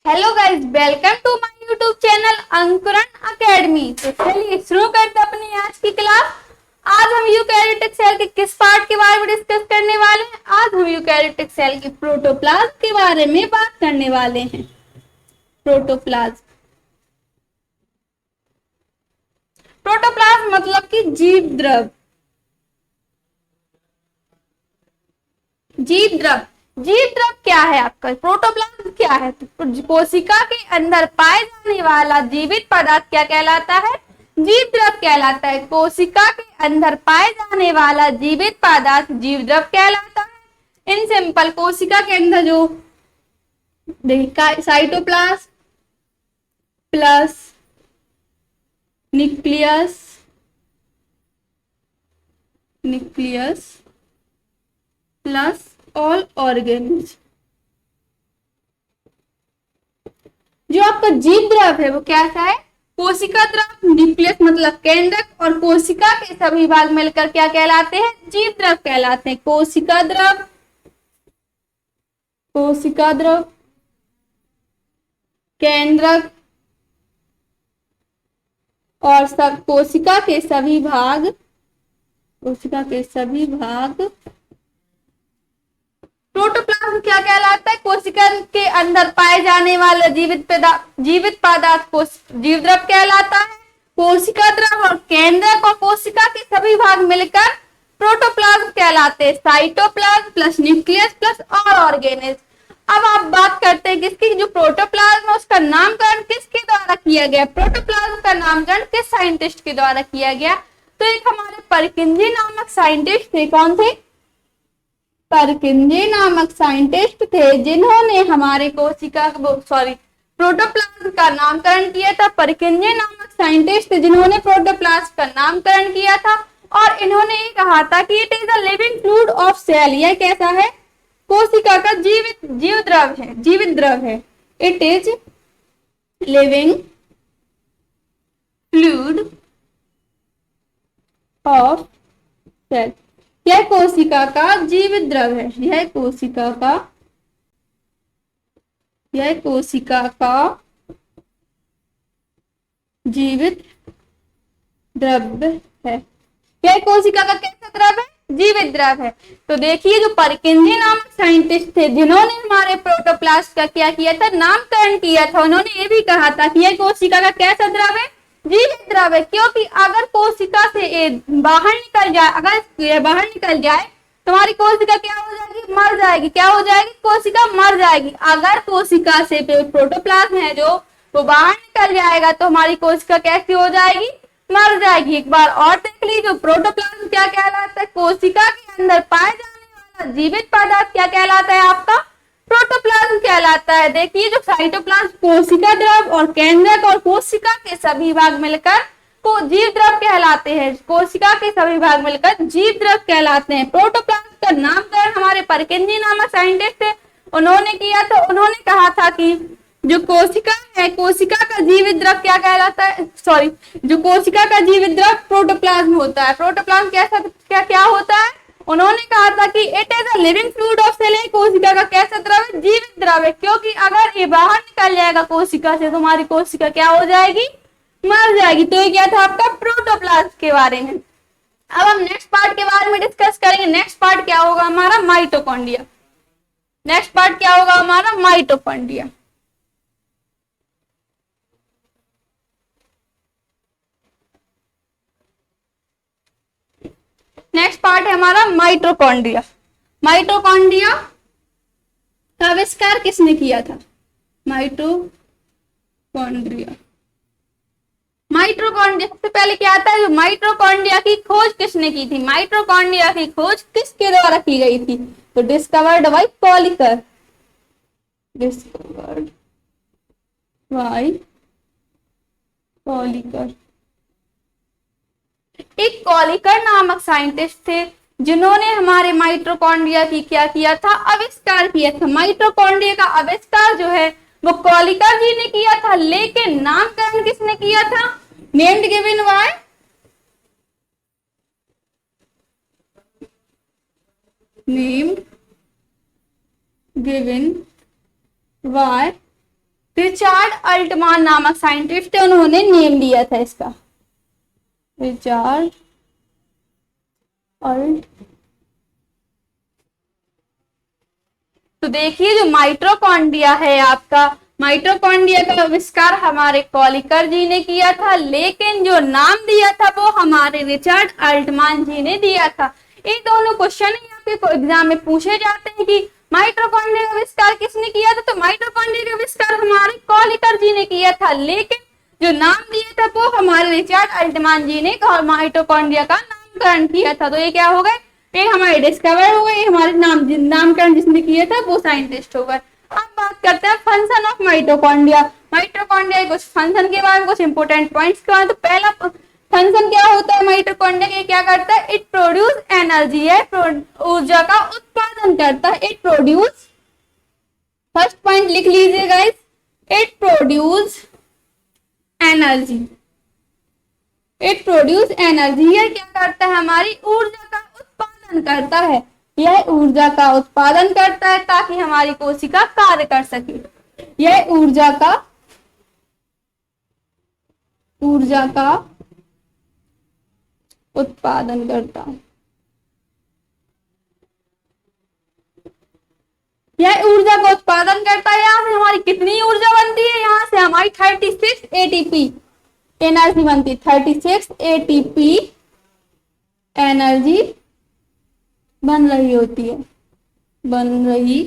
Hello guys, welcome to my YouTube channel Ankuran Academy. तो चलिए शुरू करते हैं अपनी आज की क्लास। आज हम यूकैरियोटिक सेल के किस पार्ट के बारे में डिस्कस करने वाले हैं? आज हम यूकैरियोटिक सेल के प्रोटोप्लाज्म के बारे में बात करने वाले हैं। प्रोटोप्लाज्म प्रोटोप्लाज्म मतलब कि जीव द्रव। जीव द्रव जीव द्रव क्या है आपका? प्रोटोप्लाज्म क्या है? तो कोशिका के अंदर पाए जाने वाला जीवित पदार्थ क्या कहलाता है? जीव द्रव कहलाता है। कोशिका के अंदर पाए जाने वाला जीवित पदार्थ जीव द्रव कहलाता है। इन सिंपल, कोशिका के अंदर जो cytoplasm plus nucleus plus all organs, जो आपका जीव द्रव है वो कैसा है? कोशिका द्रव। न्यूक्लियस मतलब केंद्रक, और कोशिका के सभी भाग मिलकर क्या कहलाते हैं? जीव द्रव कहलाते हैं। कोशिका द्रव, केंद्रक और सब कोशिका के सभी भाग प्रोटोप्लाज्म क्या कहलाता है? कोशिका के अंदर पाए जाने वाला जीवित पदार्थ को जीव द्रव कहलाता है। कोशिका द्रव और केंद्रक और कोशिका के सभी भाग मिलकर प्रोटोप्लाज्म कहलाते हैं। साइटोप्लाज्म प्लस न्यूक्लियस प्लस और ऑर्गेनेज। अब आप बात करते हैं किसकी? जो प्रोटोप्लाज्म है उसका नामकरण किसके द्वारा किया गया? प्रोटोप्लाज्म का नामकरण किस साइंटिस्ट के द्वारा किया गया? तो एक हमारे परकिंजी नामक साइंटिस्ट थे। कौन थे? परकिंजी नामक साइंटिस्ट थे, जिन्होंने हमारे प्रोटोप्लाज्म का नामकरण किया था। परकिंजी नामक साइंटिस्ट थे जिन्होंने प्रोटोप्लाज्म का नामकरण किया था, और इन्होंने ये कहा था कि it is the living fluid of cell. यह कैसा है? कोशिका का जीवित द्रव है। It is living fluid of cell. यह कोशिका का जीवित द्रव है। यह कोशिका का जीवित द्रव है। यह कोशिका का कैसा द्रव है? जीवित द्रव है। तो देखिए, जो परकिंजी नामक साइंटिस्ट थे जिन्होंने हमारे प्रोटोप्लास्ट का क्या किया था? नामकरण किया था। उन्होंने ये भी कहा था कि यह कोशिका का कैसा द्रव है? जीवित द्रव है। क्योंकि अगर कोशिका से बाहर निकल जाए तो हमारी कोशिका क्या हो जाएगी? मर जाएगी। क्या हो जाएगी? कोशिका मर जाएगी। अगर कोशिका से प्रोटोप्लाज्म है जो वो बाहर निकल जाएगा तो हमारी कोशिका कैसी हो जाएगी? मर जाएगी। एक बार और देख लीजिए, प्रोटोप्लाज्म क्या कहलाता है? कोशिका के अंदर पाए जाने वाला जीवित पदार्थ क्या कहलाता है? आपका प्रोटोप्लाज्म कहलाता है। देखिए, जो साइटोप्लाज्म कोशिका द्रव और केंद्रक और कोशिका के सभी भाग मिलकर को जीव द्रव कहलाते हैं। कोशिका के सभी भाग मिलकर जीव द्रव कहलाते हैं। प्रोटोप्लाज्म का नामकरण हमारे परकिंजी नामक साइंटिस्ट थे, उन्होंने किया था। उन्होंने कहा था कि जो कोशिका है, कोशिका का जीवित द्रव क्या कहलाता है? जो कोशिका का जीवित द्रव प्रोटोप्लाज्म होता है। प्रोटोप्लाज्म क्या होता है? उन्होंने कहा था कि it is a living fluid of cell. कोशिका का कैसा द्रव है? जीवित द्रव है। क्योंकि अगर ये बाहर निकल जाएगा कोशिका से तो हमारी कोशिका क्या हो जाएगी? मर जाएगी। तो ये क्या था आपका प्रोटोप्लाज्म के बारे में। अब हम नेक्स्ट पार्ट के बारे में डिस्कस करेंगे। नेक्स्ट पार्ट क्या होगा हमारा? माइटोकॉन्ड्रिया। नेक्स्ट पार्ट क्या होगा हमारा? माइटोकॉन्ड्रिया। नेक्स्ट पार्ट है हमारा माइटोकॉन्ड्रिया। माइटोकॉन्ड्रिया का आविष्कार किसने किया था? माइटोकॉन्ड्रिया सबसे पहले क्या आता है? जो माइटोकॉन्ड्रिया की खोज किसने की थी? माइटोकॉन्ड्रिया की खोज किसके द्वारा की गई थी? तो डिस्कवर्ड बाय कॉलिकर। एक कॉलिकर नामक साइंटिस्ट थे जिन्होंने हमारे माइटोकॉन्ड्रिया की क्या किया था? आविष्कार किया था। माइटोकॉन्ड्रिया का आविष्कार जो है वो कॉलिकर जी ने किया था, लेकिन नामकरण किसने किया था? Named given by Richard Altmann नामक साइंटिस्ट है, उन्होंने नेम दिया था इसका, रिचार्ड अल्ट। तो देखिए जो माइटोकॉन्ड्रिया है आपका, माइटोकॉन्ड्रिया का आविष्कार हमारे कॉलिकर जी ने किया था, लेकिन जो नाम दिया था वो हमारे रिचर्ड अल्टमान जी ने दिया था। ये दोनों क्वेश्चन आपके एग्जाम में पूछे जाते हैं कि माइटोकॉन्ड्रिया का आविष्कार किसने किया था, तो माइटोकॉन्ड्रिया का आविष्कार हमारे कॉलिकर जी ने किया था, लेकिन जो नाम दिया था वो हमारे रिचर्ड अल्टमान जी ने माइटोकॉन्ड्रिया का नामकरण किया था। तो ये क्या हो गए, ये हमारे डिस्कवर हो गए, हमारे नामकरण जिसने किया था वो साइंटिस्ट हो गए। अब बात करते हैं फंक्शन ऑफ माइटोकॉन्ड्रिया। माइटोकॉन्ड्रिया कुछ फंक्शन के बारे में, कुछ इंपोर्टेंट पॉइंट्स के बारे में। तो पहला फंक्शन क्या होता है माइटोकॉन्ड्रिया के, क्या करता है, इट प्रोड्यूस एनर्जी, है ऊर्जा का उत्पादन करता है। इट प्रोड्यूस, फर्स्ट पॉइंट लिख लीजिए guys, it produce energy, it produce energy. यह क्या करता है, हमारी ऊर्जा का उत्पादन करता है, यह ऊर्जा का उत्पादन करता है ताकि हमारी कोशिका कार्य कर सके। यह ऊर्जा का उत्पादन करता है, यह ऊर्जा का उत्पादन करता है। यहाँ से हमारी कितनी ऊर्जा बनती है, यहाँ से हमारी 36 एटीपी एनर्जी बनती, 36 एटीपी एनर्जी बन रही होती है, बन रही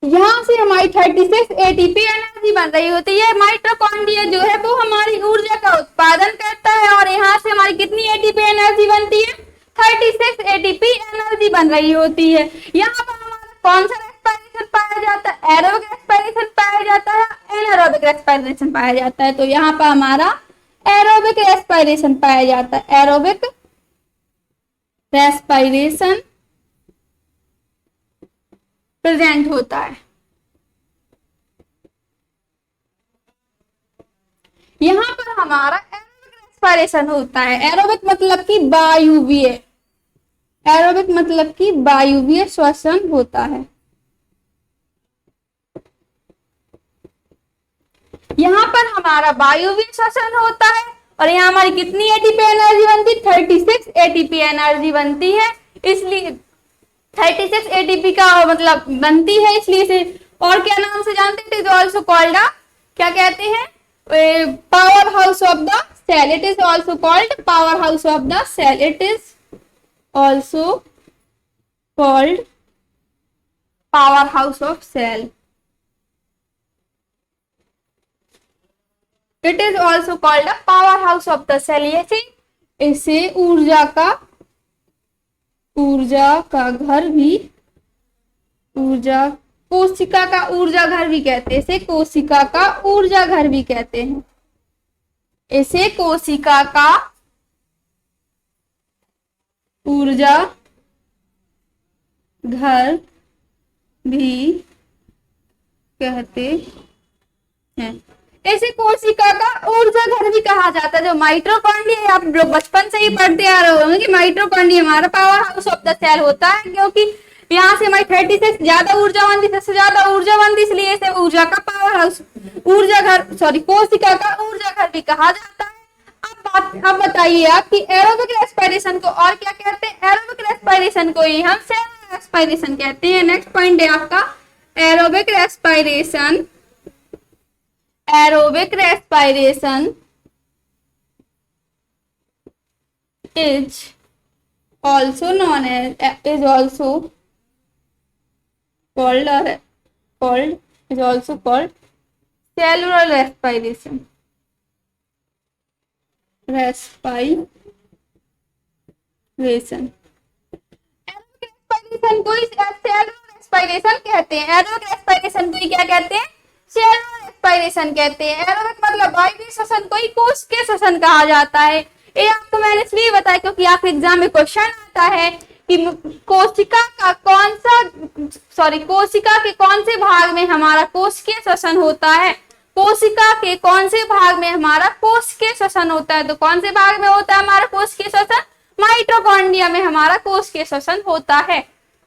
यहाँ से हमारी 36 एटीपी एनर्जी बन रही होती है। माइटोकॉन्ड्रिया जो है वो हमारी ऊर्जा का उत्पादन करता है और यहाँ से हमारी कितनी एटीपी एनर्जी बनती है, 36 एटीपी एनर्जी बन रही होती है। यहाँ पर हमारा कौन सा रेस्पिरेशन पाया जाता है, एरोबिक रेस्पिरेशन पाया जाता है, एनारोबिक रेस्पिरेशन पाया जाता है। तो यहाँ पर हमारा एरोबिक रेस्पिरेशन पाया जाता है, एरोबिक रेस्पिरेशन प्रेजेंट होता है। यहाँ पर हमारा एरोबिक रेस्पिरेशन होता है, एरोबिक मतलब कि वायुवीय, एरोबिक मतलब कि वायुवीय श्वसन होता है। यहाँ पर हमारा वायुवीय श्वसन होता है और यहाँ हमारी कितनी एटीपी एनर्जी बनती है, 36 एटीपी एनर्जी बनती है। इसलिए 36 एटीपी का मतलब बनती है, इसलिए इसे और क्या नाम से जानते हैं, इट इज ऑल्सो कॉल्ड, क्या कहते हैं, power house of the cell. It is also called power house of the cell, it is also called power house of cell, it is also called power house of the cell. इसे ऊर्जा का घर भी, कोशिका का ऊर्जा घर भी कहते हैं, इसे कोशिका का ऊर्जा घर भी कहते हैं, इसे कोशिका का ऊर्जा घर भी कहते हैं, इसे कोशिका का ऊर्जा घर भी कहा जाता है। जो माइटोकॉन्ड्रिया आप लोग बचपन से ही पढ़ते आ रहे होंगे कि माइटोकॉन्ड्रिया हमारा power house of the cell होता है, क्योंकि यहाँ से हमारी 36 ज्यादा ऊर्जा बनती, सबसे ज्यादा ऊर्जा बनती, इसलिए इसे ऊर्जा का पावर हाउस, ऊर्जा घर, सॉरी कोशिका का ऊर्जा घर भी कहा जाता है। अब बताइए आप कि एरोबिक रेस्पिरेशन को और क्या कहते हैं, एरोबिक रेस्पिरेशन को ही हम सेलुलर रेस्पिरेशन कहते हैं। नेक्स्ट पॉइंट है आपका aerobic respiration, aerobic respiration is also known as, is also called is also called cellular respiration, respiration को ही सेलुलर रेस्पिरेशन कहते हैं, एरोबिक रेस्पिरेशन को ही क्या कहते हैं, सेलुलर रेस्पिरेशन कहते हैं। एरोबिक मतलब वायुवीय श्वसन को ही कोशिकीय श्वसन कहा जाता है। ये आपको मैंने इसलिए बताया क्योंकि आपके एग्जाम में क्वेश्चन आता है कि कोशिका के कौन से भाग में हमारा कोशिकीय श्वसन होता है, कोशिका के कौन से भाग में हमारा कोशिकीय श्वसन होता है। तो कौन से भाग में होता है हमारा कोशिकीय श्वसन, माइटोकॉन्ड्रिया में हमारा कोशिकीय श्वसन होता है।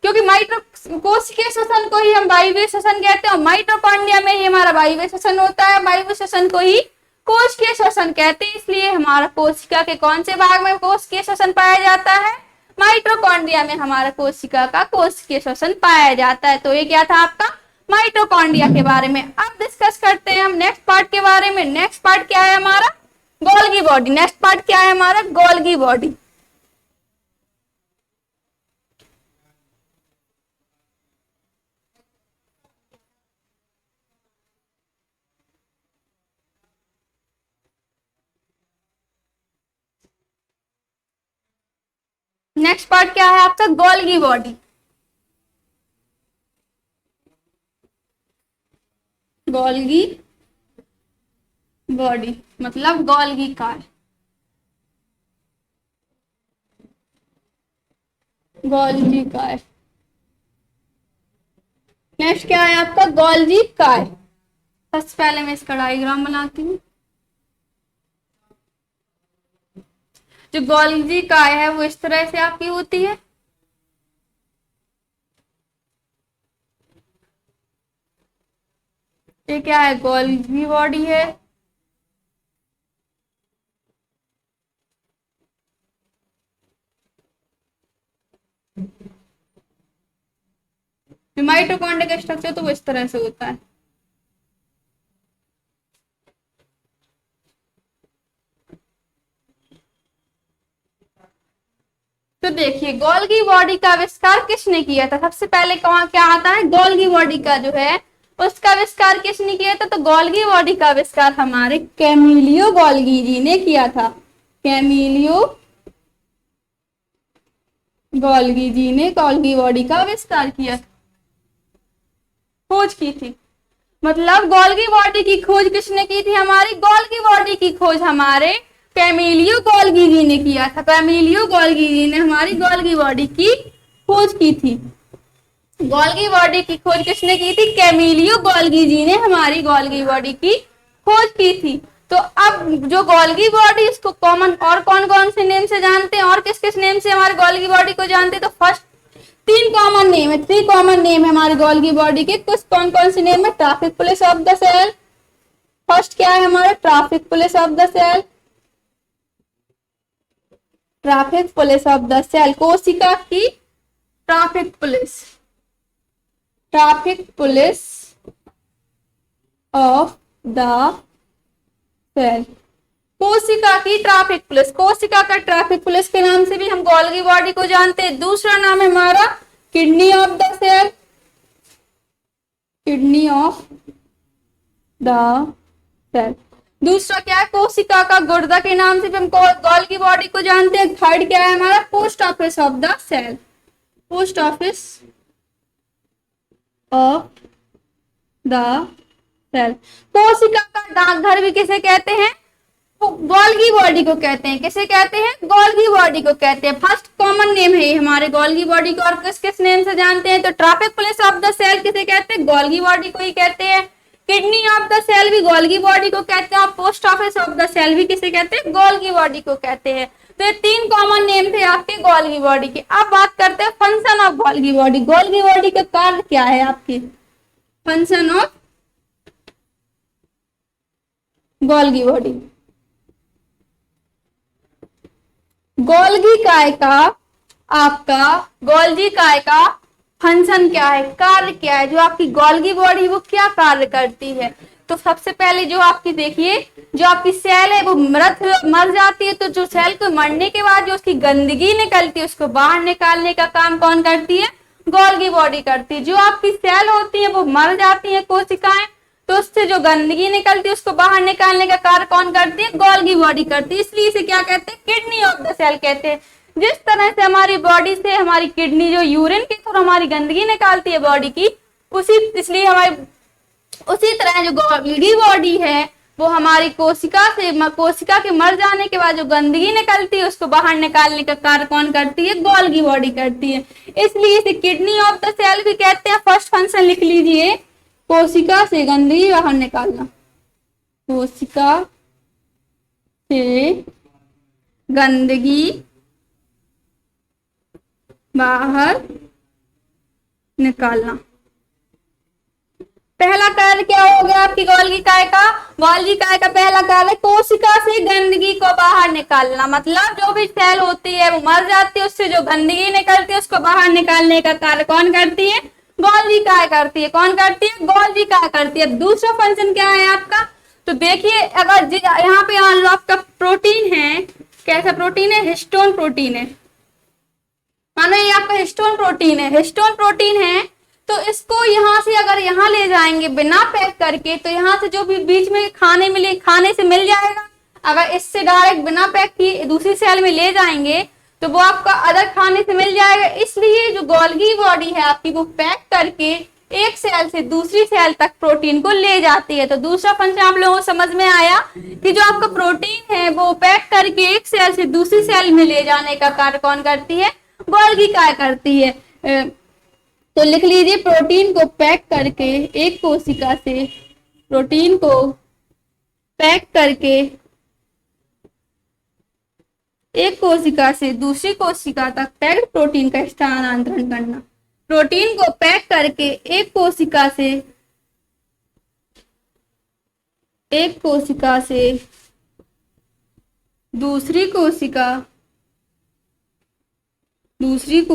क्योंकि माइटो कोशिकीय श्वसन को ही हम वायवीय श्वसन कहते हैं और माइटोकॉन्ड्रिया में ही हमारा वायवीय श्वसन होता है, वायवीय श्वसन को ही कोशिकीय श्वसन कहते हैं। इसलिए हमारा कोशिका के कौन से भाग में कोशिकीय श्वसन पाया जाता है? माइटोकॉन्ड्रिया में हमारा कोशिका का कोशिकीय श्वसन पाया जाता है। तो ये क्या था आपका माइटोकॉन्ड्रिया के बारे में। अब डिस्कस करते हैं हम नेक्स्ट पार्ट के बारे में। नेक्स्ट पार्ट क्या है हमारा? Golgi body. नेक्स्ट पार्ट क्या है हमारा? Golgi body. नेक्स्ट पार्ट क्या है आपका? Golgi body. गोल्गी बॉडी मतलब Golgi car. Golgi car. Next क्या है आपका? Golgi car. सबसे पहले मैं इसका डायग्राम बनाती हूँ। जो गोल्गी काय है वो इस तरह से आपकी होती है। ये क्या है? गोल्गी बॉडी है। माइटोकॉन्ड्रिया का स्ट्रक्चर तो वो इस तरह से होता है। तो देखिए गोल्गी बॉडी का आविष्कार किसने किया था? सबसे पहले क्या आता है? गोल्गी बॉडी का जो है उसका आविष्कार किसने किया था? तो गोल्गी बॉडी का आविष्कार हमारे कैमिलियो गोल्गी जी ने किया था। कैमिलियो गोल्गी जी ने गोल्गी बॉडी का आविष्कार किया, खोज की थी। मतलब गोल्गी बॉडी की खोज किसने की थी? हमारी गोल्गी बॉडी की खोज हमारे कैमिलियो गोल्गी जी ने किया था। कैमिलियो गोल्गी जी ने हमारी गोल्गी बॉडी की खोज की थी। गोल्गी बॉडी की खोज किसने की थी? कैमिलियो गोल्गी जी ने हमारी गोल्गी बॉडी की खोज की थी। तो अब जो गोल्गी बॉडी इसको कॉमन और कौन कौन से नेम से जानते हैं और किस किस नेम से हमारे गोल्गी बॉडी को जानते हैं? तो फर्स्ट 3 कॉमन नेम है, 3 कॉमन नेम है हमारी गोल्गी बॉडी के। कुछ कौन कौन से नेम है? Traffic police of the cell. First क्या है हमारा? Traffic police of the cell. Traffic police of the cell, कोशिका की traffic police. Traffic police of the cell, कोशिका की ट्रैफिक पुलिस। कोशिका का ट्रैफिक पुलिस के नाम से भी हम गोल्गी बॉडी को जानते हैं। दूसरा नाम है हमारा kidney of the cell. Kidney of the cell. दूसरा क्या है? कोशिका का गुर्दा के नाम से भी हम गोल्गी बॉडी को जानते हैं। थर्ड क्या है हमारा? Post office of the cell. Post office of the cell. कोशिका का डाकघर भी किसे कहते हैं? गोल्गी बॉडी को कहते हैं। किसे कहते हैं? गोल्गी बॉडी को कहते हैं। फर्स्ट कॉमन नेम है हमारे गोल्गी बॉडी को। और किस किस नेम से जानते हैं? तो traffic police of the cell किसे कहते हैं? गोल्गी बॉडी को ही कहते हैं। किडनी ऑफ द सेल भी गोल्गी बॉडी को कहते हैं और post office of the cell भी किसे कहते हैं? गोल्गी बॉडी को कहते हैं। तो ये 3 कॉमन नेम थे आपके गोल्गी बॉडी के। अब बात करते हैं function of Golgi body. Golgi body का कार्य क्या है आपकी? Function of Golgi body. Golgi काय का आपका गोल्गी काय का फंक्शन क्या है? कार्य क्या है? जो आपकी गोल्गी बॉडी वो क्या कार्य करती है? तो सबसे पहले जो आपकी देखिए जो आपकी सेल है वो मर जाती है। तो जो सेल को मरने के बाद जो उसकी गंदगी निकलती है उसको बाहर निकालने का काम कौन करती है? गोल्गी बॉडी करती है। जो आपकी सेल होती है वो मर जाती है कोशिकाएं, तो उससे जो गंदगी निकलती है उसको बाहर निकालने का कार्य कौन करती है? गोल्गी बॉडी करती है। इसलिए इसे क्या कहते हैं? किडनी ऑफ द सेल कहते हैं। जिस तरह से हमारी बॉडी से हमारी किडनी जो यूरिन के थ्रू हमारी गंदगी निकालती है बॉडी की, उसी तरह जो गोल्गी बॉडी है वो हमारी कोशिका के मर जाने के बाद जो गंदगी निकलती है उसको बाहर निकालने का कार्य कौन करती है? गोल्गी बॉडी करती है। इसलिए इसे किडनी ऑफ द सेल भी कहते हैं। फर्स्ट फंक्शन लिख लीजिए, कोशिका से गंदगी बाहर निकालना। कोशिका से गंदगी बाहर निकालना। पहला कार्य क्या हो गया आपकी गोल्गी काय का? गोल्गी काय का पहला कार्य कोशिका से गंदगी को बाहर निकालना। मतलब जो भी सेल होती है वो मर जाती है, उससे जो गंदगी निकलती है उसको बाहर निकालने का कार्य कौन करती है? गोल्गी काय करती है। कौन करती है? गोल्गी काय करती है। दूसरा फंक्शन क्या है आपका? तो देखिए, अगर यहाँ पे मान लो आपका प्रोटीन है, कैसा प्रोटीन है? हिस्टोन प्रोटीन है। मानो ये आपका हिस्टोन प्रोटीन है, हिस्टोन प्रोटीन है, तो इसको यहाँ से अगर यहाँ ले जाएंगे बिना पैक करके, तो यहाँ से जो भी बीच में खाने से मिल जाएगा। अगर इससे डायरेक्ट बिना पैक किए दूसरी सेल में ले जाएंगे तो वो आपका अदर खाने से मिल जाएगा। इसलिए जो गोल्गी बॉडी है आपकी, वो पैक करके एक सेल से दूसरी सेल तक प्रोटीन को ले जाती है। तो दूसरा फंक्शन आप लोगों को समझ में आया कि जो आपका प्रोटीन है वो पैक करके एक सेल से दूसरी सेल में ले जाने का कार्य कौन करती है? गोल्गी काय करती है। तो लिख लीजिए, प्रोटीन को पैक करके एक कोशिका से, प्रोटीन को पैक करके एक कोशिका से दूसरी कोशिका तक पैक्ड प्रोटीन का स्थानांतरण करना। प्रोटीन को पैक करके एक कोशिका से दूसरी कोशिका प्रोटीन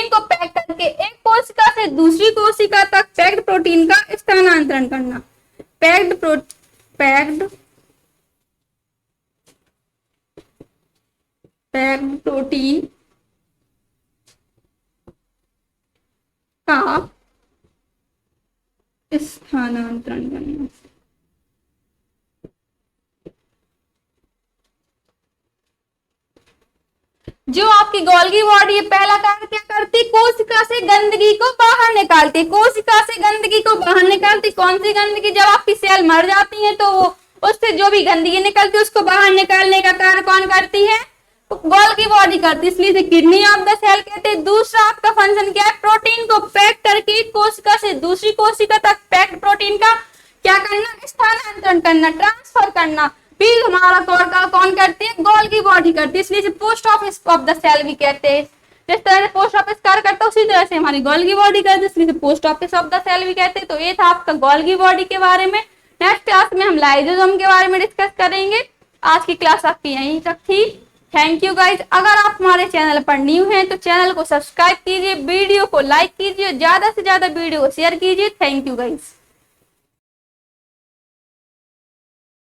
को पैक करके एक कोशिका से दूसरी कोशिका तक पैक्ड प्रोटीन का स्थानांतरण करना। पैक्ड प्रोटीन का स्थानांतरण करना। जो आपकी गोल्गी बॉडी है, पहला कार्य क्या करती? कोशिका से गंदगी को बाहर निकालती। कोशिका से गंदगी को बाहर निकालती। कौन सी गंदगी? जब आपकी सेल मर जाती है तो उससे जो भी गंदगी निकलती है उसको बाहर निकालने का कार्य कौन करती है? गोल्गी बॉडी करती है। इसलिए किडनी ऑफ द सेल कहते हैं। दूसरा आपका फंक्शन क्या है? प्रोटीन को पैक करके कोशिका से दूसरी कोशिका तक पैक्ड प्रोटीन का क्या करना? स्थानांतरण करना, ट्रांसफर करना। फिर हमारा कौन करती है? गोल्गी बॉडी करती है। इसलिए post office of the cell भी कहते हैं। जिस तरह से पोस्ट ऑफिस कार्य करता है उसी तरह से हमारी गोल्गी बॉडी करती है, इसलिए post office of the cell भी कहते हैं। तो ये था आपका गोल्गी बॉडी के बारे में। नेक्स्ट क्लास में हम लाइसोसोम के बारे में डिस्कस करेंगे। आज की क्लास आपकी यहीं तक थी। Thank you guys. अगर आप हमारे चैनल पर न्यू हैं तो चैनल को सब्सक्राइब कीजिए, वीडियो को लाइक कीजिए, ज्यादा से ज्यादा वीडियो को शेयर कीजिए। Thank you guys.